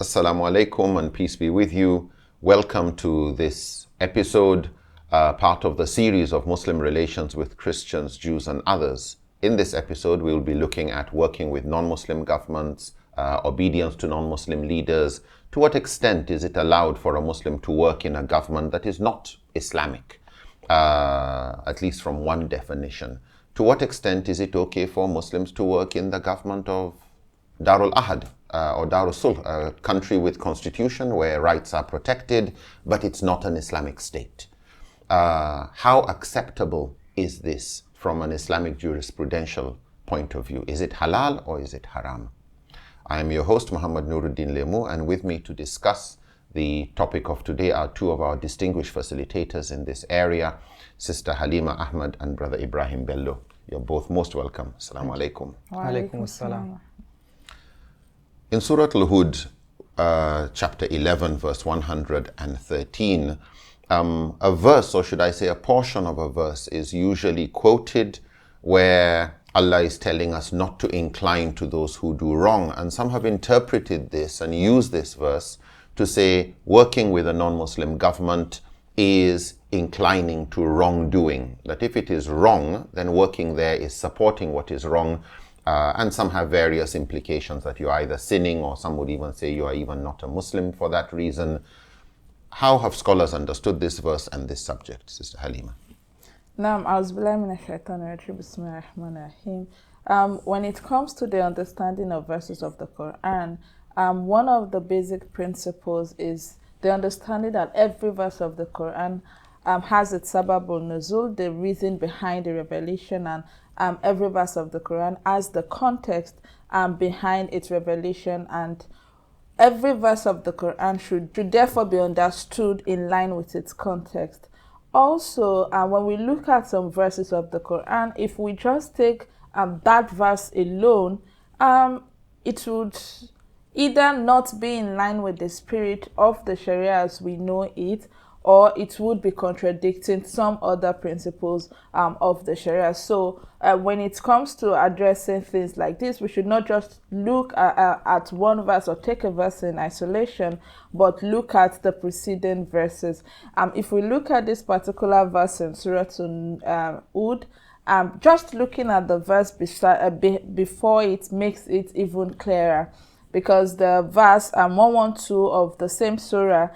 Assalamu alaikum and peace be with you. Welcome to this episode, part of the series of Muslim relations with Christians, Jews and others. In this episode, we'll be looking at working with non-Muslim governments, obedience to non-Muslim leaders. To what extent is it allowed for a Muslim to work in a government that is not Islamic, at least from one definition? To what extent is it okay for Muslims to work in the government of Darul Ahad or Darul Sulh, a country with constitution where rights are protected, but it's not an Islamic state? How acceptable is this from an Islamic jurisprudential point of view? Is it halal or is it haram? I am your host, Muhammad Nuruddin Lemu, and with me to discuss the topic of today are two of our distinguished facilitators in this area, Sister Halima Ahmad and Brother Ibrahim Bello. You're both most welcome. Assalamu alaikum. Wa alaikum assalam. In Surah Al-Hud, chapter 11, verse 113, a verse, or should I say a portion of a verse, is usually quoted where Allah is telling us not to incline to those who do wrong. And some have interpreted this and used this verse to say working with a non-Muslim government is inclining to wrongdoing. That if it is wrong, then working there is supporting what is wrong. And some have various implications that you're either sinning, or some would even say you are even not a Muslim for that reason. How have scholars understood this verse and this subject, Sister Halima? When it comes to the understanding of verses of the Quran, one of the basic principles is the understanding that every verse of the Quran has its sababul nuzul, the reason behind the revelation, and every verse of the Quran has the context behind its revelation, and every verse of the Quran should therefore be understood in line with its context. Also, when we look at some verses of the Quran, if we just take that verse alone, it would either not be in line with the spirit of the Sharia as we know it, or it would be contradicting some other principles of the Sharia. So when it comes to addressing things like this, we should not just look at one verse or take a verse in isolation, but look at the preceding verses. If we look at this particular verse in Surah Hud, just looking at the verse before it makes it even clearer, because the verse 112 of the same surah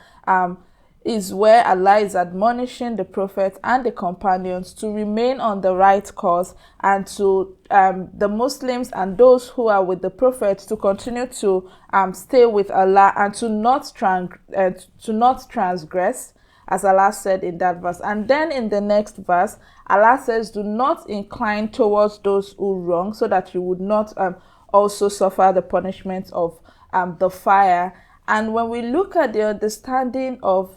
is where Allah is admonishing the Prophet and the companions to remain on the right course, and to the Muslims and those who are with the Prophet to continue to stay with Allah and to not transgress, as Allah said in that verse. And then in the next verse, Allah says, do not incline towards those who wrong, so that you would not also suffer the punishment of the fire. And when we look at the understanding of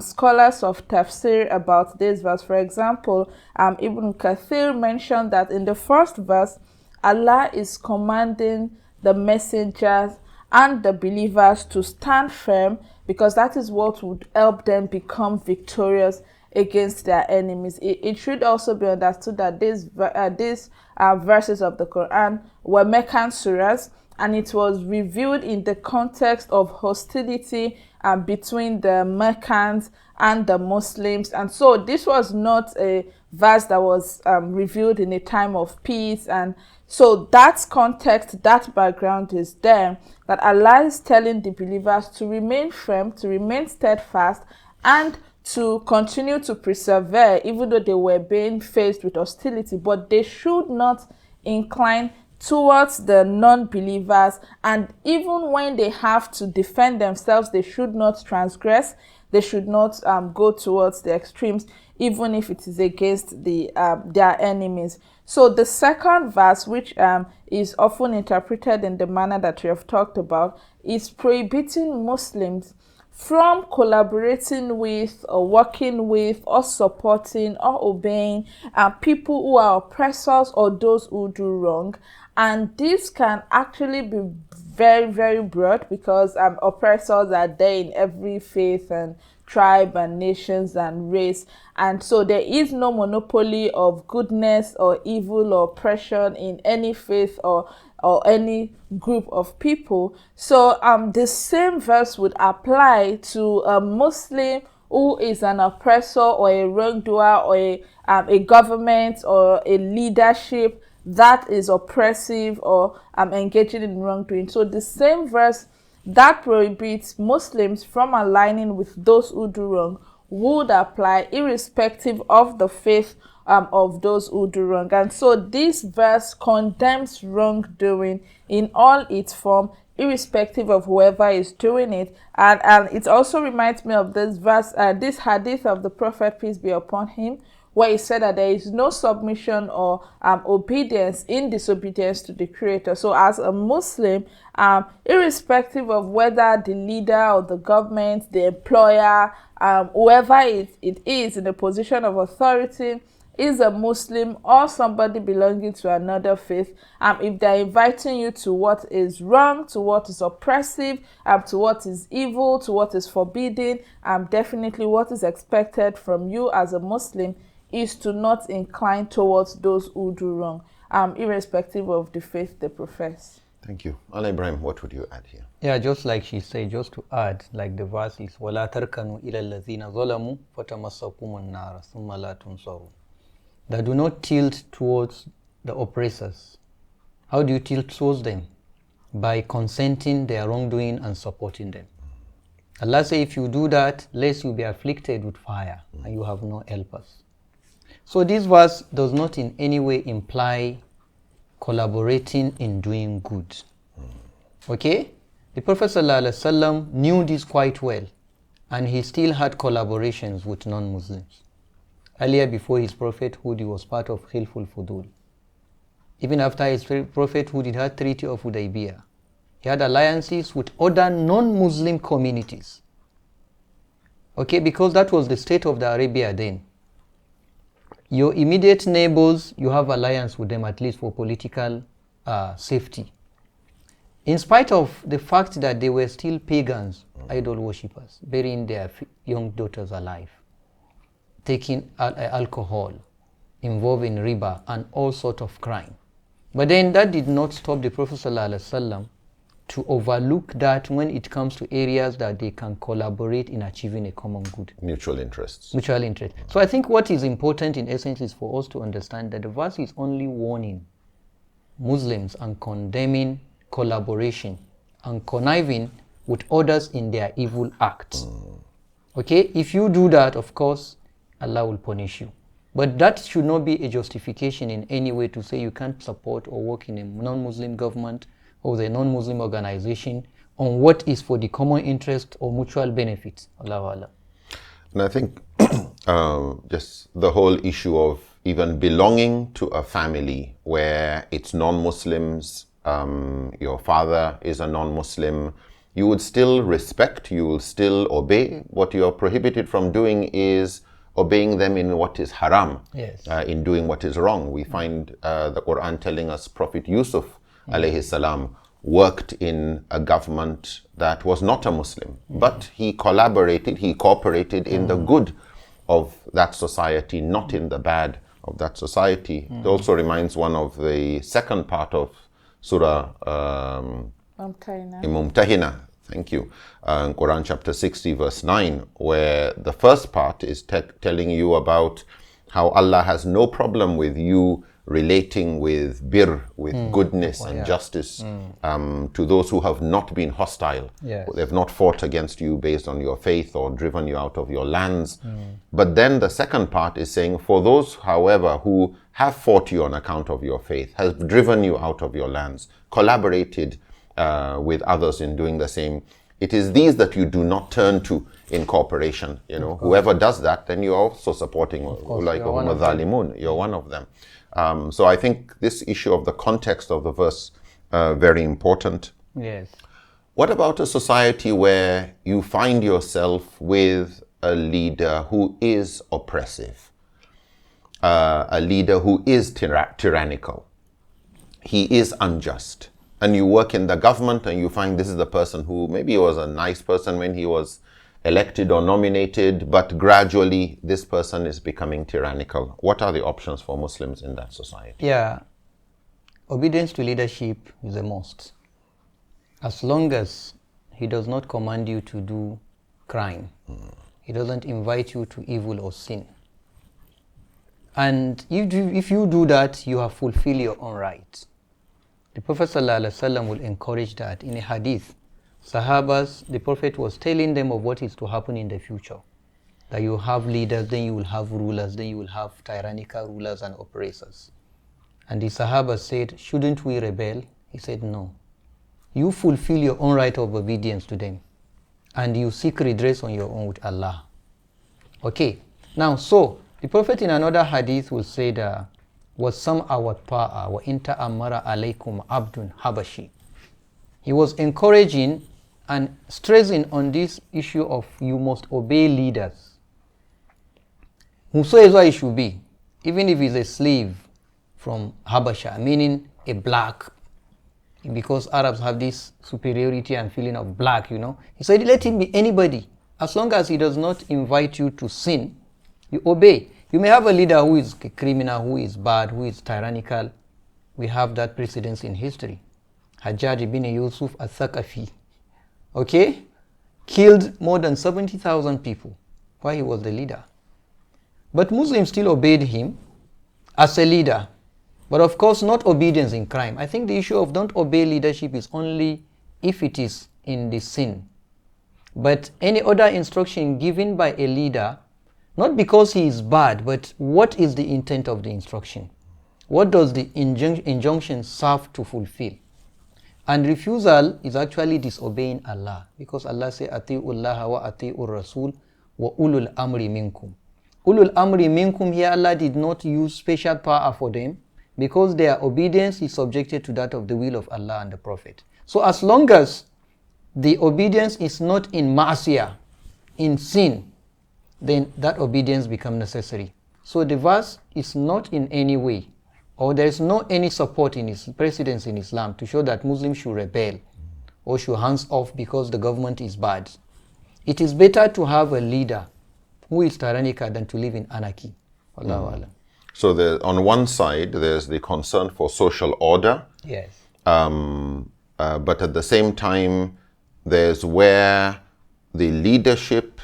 scholars of tafsir about this verse, for example, Ibn Kathir mentioned that in the first verse, Allah is commanding the messengers and the believers to stand firm, because that is what would help them become victorious against their enemies. It should also be understood that these verses of the Quran were Meccan surahs, and it was revealed in the context of hostility between the Meccans and the Muslims. And so this was not a verse that was revealed in a time of peace. And so that context, that background is there, that Allah is telling the believers to remain firm, to remain steadfast, and to continue to persevere, even though they were being faced with hostility. But they should not incline towards the non-believers, and even when they have to defend themselves, they should not transgress. They should not go towards the extremes, even if it is against their enemies. So the second verse, which is often interpreted in the manner that we have talked about, is prohibiting Muslims from collaborating with, or working with, or supporting, or obeying people who are oppressors or those who do wrong. And this can actually be very, very broad, because oppressors are there in every faith and tribe and nations and race. And so there is no monopoly of goodness or evil or oppression in any faith or or any group of people. So the same verse would apply to a Muslim who is an oppressor or a wrongdoer or a government or a leadership that is oppressive or engaging in wrongdoing. So the same verse that prohibits Muslims from aligning with those who do wrong would apply irrespective of the faith of those who do wrong. And so this verse condemns wrongdoing in all its form, irrespective of whoever is doing it. And it also reminds me of this verse, this hadith of the Prophet, peace be upon him, where he said that there is no submission or obedience in disobedience to the Creator. So as a Muslim, irrespective of whether the leader or the government, the employer, whoever it is in a position of authority, is a Muslim or somebody belonging to another faith, if they're inviting you to what is wrong, to what is oppressive, to what is evil, to what is forbidden, definitely what is expected from you as a Muslim is to not incline towards those who do wrong, irrespective of the faith they profess. Thank you. Allah Ibrahim, what would you add here? Yeah, just like she said, just to add, like the verse is, وَلَا تَرْكَنُوا إِلَى الَّذِينَ ظَلَمُوا فَتَمَسَّكُمُ النَّارَ ثُمَّ لَا تُنصَرُونَ. That do not tilt towards the oppressors. How do you tilt towards them? By consenting their wrongdoing and supporting them. Allah says, if you do that, lest you be afflicted with fire, and you have no helpers. So this verse does not in any way imply collaborating in doing good. Okay? The Prophet ﷺ knew this quite well, and he still had collaborations with non-Muslims. Earlier, before his prophethood, he was part of Khilful Fudul. Even after his prophethood, he had Treaty of Hudaybiyah. He had alliances with other non-Muslim communities. Okay, because that was the state of the Arabia then. Your immediate neighbors, you have alliance with them at least for political safety. In spite of the fact that they were still pagans, idol worshippers, burying their young daughters alive, taking alcohol, involved in riba and all sorts of crime. But then that did not stop the Prophet ﷺ to overlook that when it comes to areas that they can collaborate in achieving a common good. Mutual interests. Mutual interest. So I think what is important in essence is for us to understand that the verse is only warning Muslims and condemning collaboration and conniving with others in their evil acts. Okay, if you do that, of course, Allah will punish you. But that should not be a justification in any way to say you can't support or work in a non-Muslim government or the non-Muslim organization on what is for the common interest or mutual benefit. Allah Allah. And I think just the whole issue of even belonging to a family where it's non-Muslims, your father is a non-Muslim, you would still respect, you will still obey. What you are prohibited from doing is obeying them in what is haram, Yes. In doing what is wrong. We find the Quran telling us Prophet Yusuf alayhi salam worked in a government that was not a Muslim, but he collaborated, he cooperated in the good of that society, not in the bad of that society. It also reminds one of the second part of Surah Mumtahina. Thank you. In Quran chapter 60 verse 9, where the first part is telling you about how Allah has no problem with you relating with birr, with goodness and justice to those who have not been hostile. Yes. They've not fought against you based on your faith or driven you out of your lands. But then the second part is saying, for those, however, who have fought you on account of your faith, has driven you out of your lands, collaborated with others in doing the same, it is these that you do not turn to in cooperation. You know, whoever does that, then you're also supporting like you're one of them. So I think this issue of the context of the verse, very important. Yes. What about a society where you find yourself with a leader who is oppressive, a leader who is tyrannical, he is unjust, and you work in the government and you find this is the person who maybe was a nice person when he was elected or nominated, but gradually this person is becoming tyrannical. What are the options for Muslims in that society? Yeah. obedience to leadership is a must. As long as he does not command you to do crime, he doesn't invite you to evil or sin. And if you do that, you have fulfilled your own rights. The Prophet ﷺ will encourage that. In a hadith, Sahabas, the Prophet was telling them of what is to happen in the future. That you have leaders, then you will have rulers, then you will have tyrannical rulers and oppressors. And the Sahabas said, shouldn't we rebel? He said, no. You fulfill your own right of obedience to them. And you seek redress on your own with Allah. Okay. Now, so, the Prophet in another hadith will say that, وَسَمْعَ وَالطَّاعَ وَإِنْ تَأَمَّرَ عَلَيْكُمْ عَبْدٌ حَبَشِي. He was encouraging and stressing on this issue of you must obey leaders. Whosoever he should be, even if he's a slave from Habasha, meaning a black, because Arabs have this superiority and feeling of black, you know. He said, let him be anybody. As long as he does not invite you to sin, you obey. You may have a leader who is a criminal, who is bad, who is tyrannical. We have that precedence in history. Hajjaj ibn Yusuf al-Thaqafi, okay, killed more than 70,000 people while he was the leader. But Muslims still obeyed him as a leader. But of course, not obedience in crime. I think the issue of don't obey leadership is only if it is in the sin. But any other instruction given by a leader, not because he is bad, but what is the intent of the instruction? What does the injunction serve to fulfill? And refusal is actually disobeying Allah, because Allah says, Ati'ullaha wa ati'ur rasul wa ulul amri minkum. Ulul amri minkum, here Allah did not use special power for them, because their obedience is subjected to that of the will of Allah and the Prophet. So as long as the obedience is not in ma'asiyah, in sin, then that obedience becomes necessary. So the verse is not in any way, or there is no any support in its precedence in Islam to show that Muslims should rebel or should hands off because the government is bad. It is better to have a leader who is tyrannical than to live in anarchy. Allahu Alam. So on one side, there's the concern for social order. Yes. But at the same time, there's where the leadership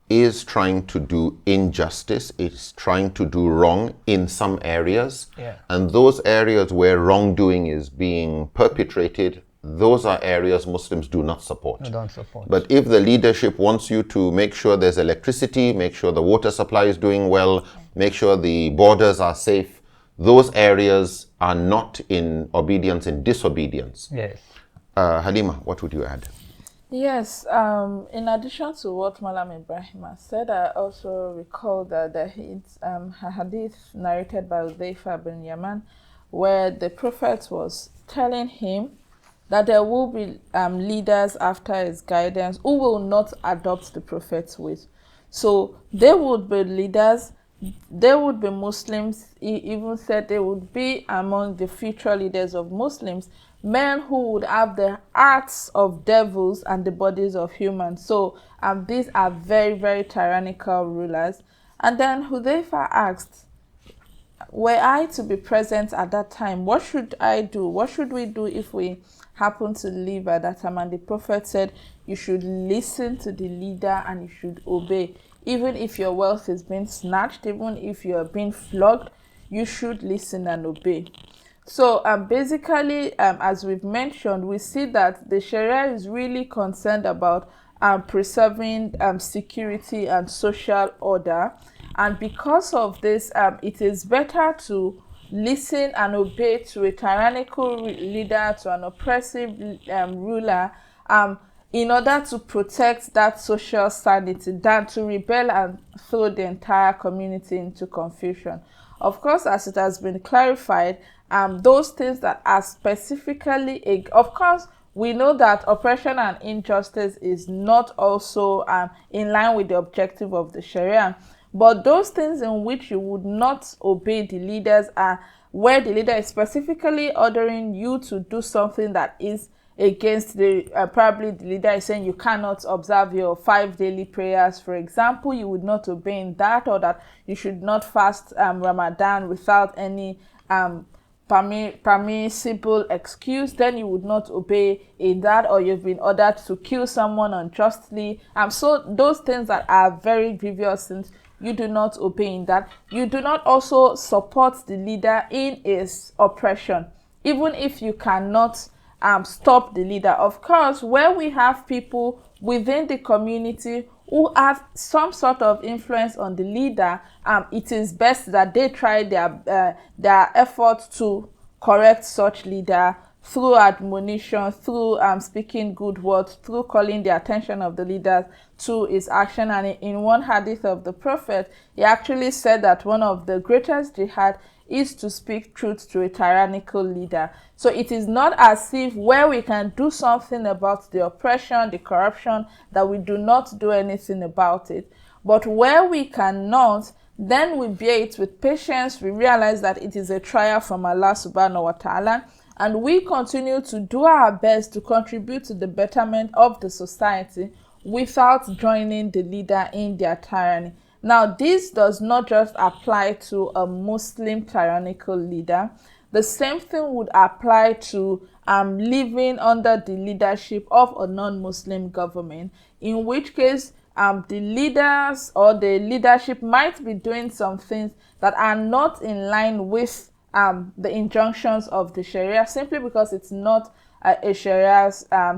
is trying to do injustice, it's trying to do wrong in some areas. Yeah. And those areas where wrongdoing is being perpetrated, those are areas Muslims do not support. No, don't support. But if the leadership wants you to make sure there's electricity, make sure the water supply is doing well, make sure the borders are safe, those areas are not in obedience, in disobedience. Yes. Halima, what would you add? Yes, in addition to what Malam Ibrahim has said, I also recall that it's a hadith narrated by Udayfa bin Yaman, where the Prophet was telling him that there will be leaders after his guidance who will not adopt the Prophet's ways. So there would be leaders, there would be Muslims. He even said they would be among the future leaders of Muslims, men who would have the hearts of devils and the bodies of humans. So these are very, very tyrannical rulers. And then Hudayfa asked, were I to be present at that time, what should I do? What should we do if we happen to live at that time? And the Prophet said, you should listen to the leader and you should obey. Even if your wealth is being snatched, even if you're being flogged, you should listen and obey. So basically, as we've mentioned, we see that the Sharia is really concerned about preserving security and social order. And because of this, it is better to listen and obey to a tyrannical leader, to an oppressive ruler, in order to protect that social sanity, than to rebel and throw the entire community into confusion. Of course, as it has been clarified, those things that are specifically, of course, we know that oppression and injustice is not also in line with the objective of the Sharia. But those things in which you would not obey the leaders are where the leader is specifically ordering you to do something that is against the, probably the leader is saying you cannot observe your 5 daily prayers, for example, you would not obey in that, or that you should not fast Ramadan without any permissible excuse, then you would not obey in that, or you've been ordered to kill someone unjustly. So those things that are very grievous sins, you do not obey in that. You do not also support the leader in his oppression, even if you cannot stop the leader. Of course, where we have people within the community who have some sort of influence on the leader, it is best that they try their effort to correct such leader through admonition, through speaking good words, through calling the attention of the leaders to his action. And in one hadith of the Prophet, he actually said that one of the greatest jihad is to speak truth to a tyrannical leader. So it is not as if where we can do something about the oppression, the corruption, that we do not do anything about it. But where we cannot, then we bear it with patience. We realize that it is a trial from Allah subhanahu wa ta'ala, and we continue to do our best to contribute to the betterment of the society without joining the leader in their tyranny. Now, this does not just apply to a Muslim tyrannical leader. The same thing would apply to living under the leadership of a non-Muslim government, in which case the leaders or the leadership might be doing some things that are not in line with the injunctions of the Sharia, simply because it's not a Sharia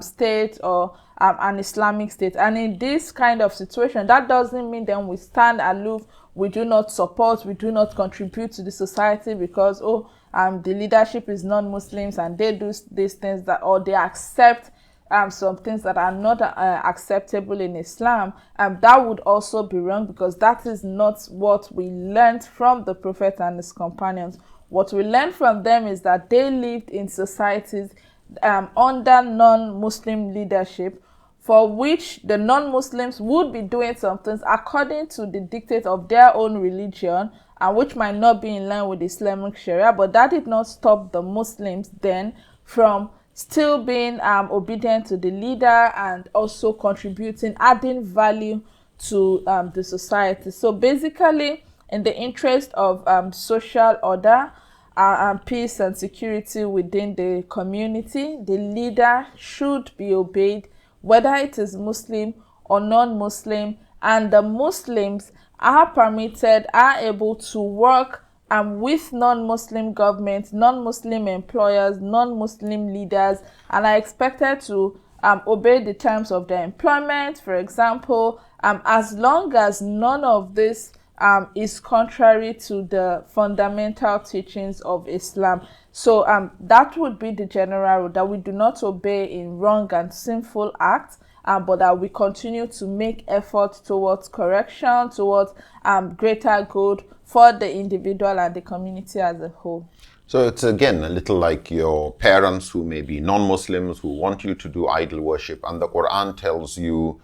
state or an Islamic state. And in this kind of situation, that doesn't mean then we stand aloof, we do not support, we do not contribute to the society because the leadership is non-Muslims and they do these things, that, or they accept some things that are not acceptable in Islam. That would also be wrong, because that is not what we learned from the Prophet and his companions. What we learned from them is that they lived in societies under non-Muslim leadership, for which the non-Muslims would be doing some things according to the dictate of their own religion, and which might not be in line with Islamic Sharia, but that did not stop the Muslims then from still being obedient to the leader and also contributing, adding value to the society. So basically, in the interest of social order, peace and security within the community, the leader should be obeyed, whether it is Muslim or non-Muslim, and the Muslims are permitted, are able to work with non-Muslim governments, non-Muslim employers, non-Muslim leaders, and are expected to obey the terms of their employment, for example, as long as none of this is contrary to the fundamental teachings of Islam. So that would be the general rule, that we do not obey in wrong and sinful acts, but that we continue to make efforts towards correction, towards greater good for the individual and the community as a whole. So it's again a little like your parents who may be non-Muslims who want you to do idol worship, and the Quran tells you,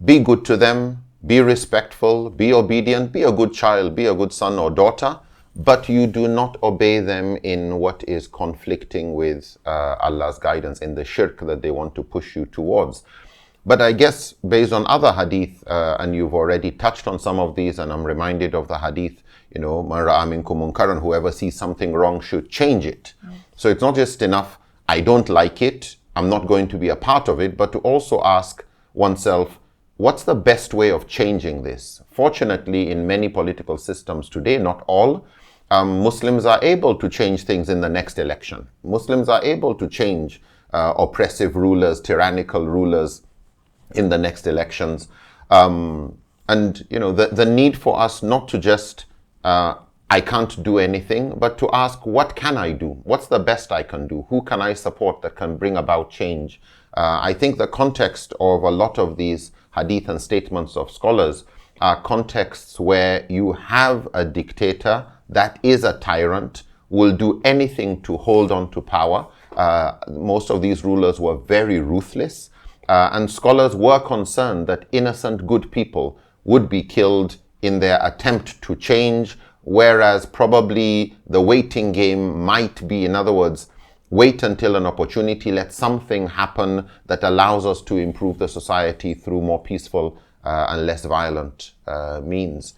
be good to them, be respectful, be obedient, be a good child, be a good son or daughter, but you do not obey them in what is conflicting with Allah's guidance, in the shirk that they want to push you towards. But I guess based on other hadith, and you've already touched on some of these, and I'm reminded of the hadith, man ra'a minkum munkaran, whoever sees something wrong should change it. So it's not just enough, I don't like it, I'm not going to be a part of it, but to also ask oneself, what's the best way of changing this? Fortunately, in many political systems today, not all, Muslims are able to change things in the next election. Muslims are able to change oppressive rulers, tyrannical rulers in the next elections. And the need for us not to just, I can't do anything, but to ask, what can I do? What's the best I can do? Who can I support that can bring about change? I think the context of a lot of these hadith and statements of scholars are contexts where you have a dictator that is a tyrant, will do anything to hold on to power. Most of these rulers were very ruthless, and scholars were concerned that innocent good people would be killed in their attempt to change, whereas probably the waiting game might be, in other words, wait until an opportunity, let something happen that allows us to improve the society through more peaceful and less violent means.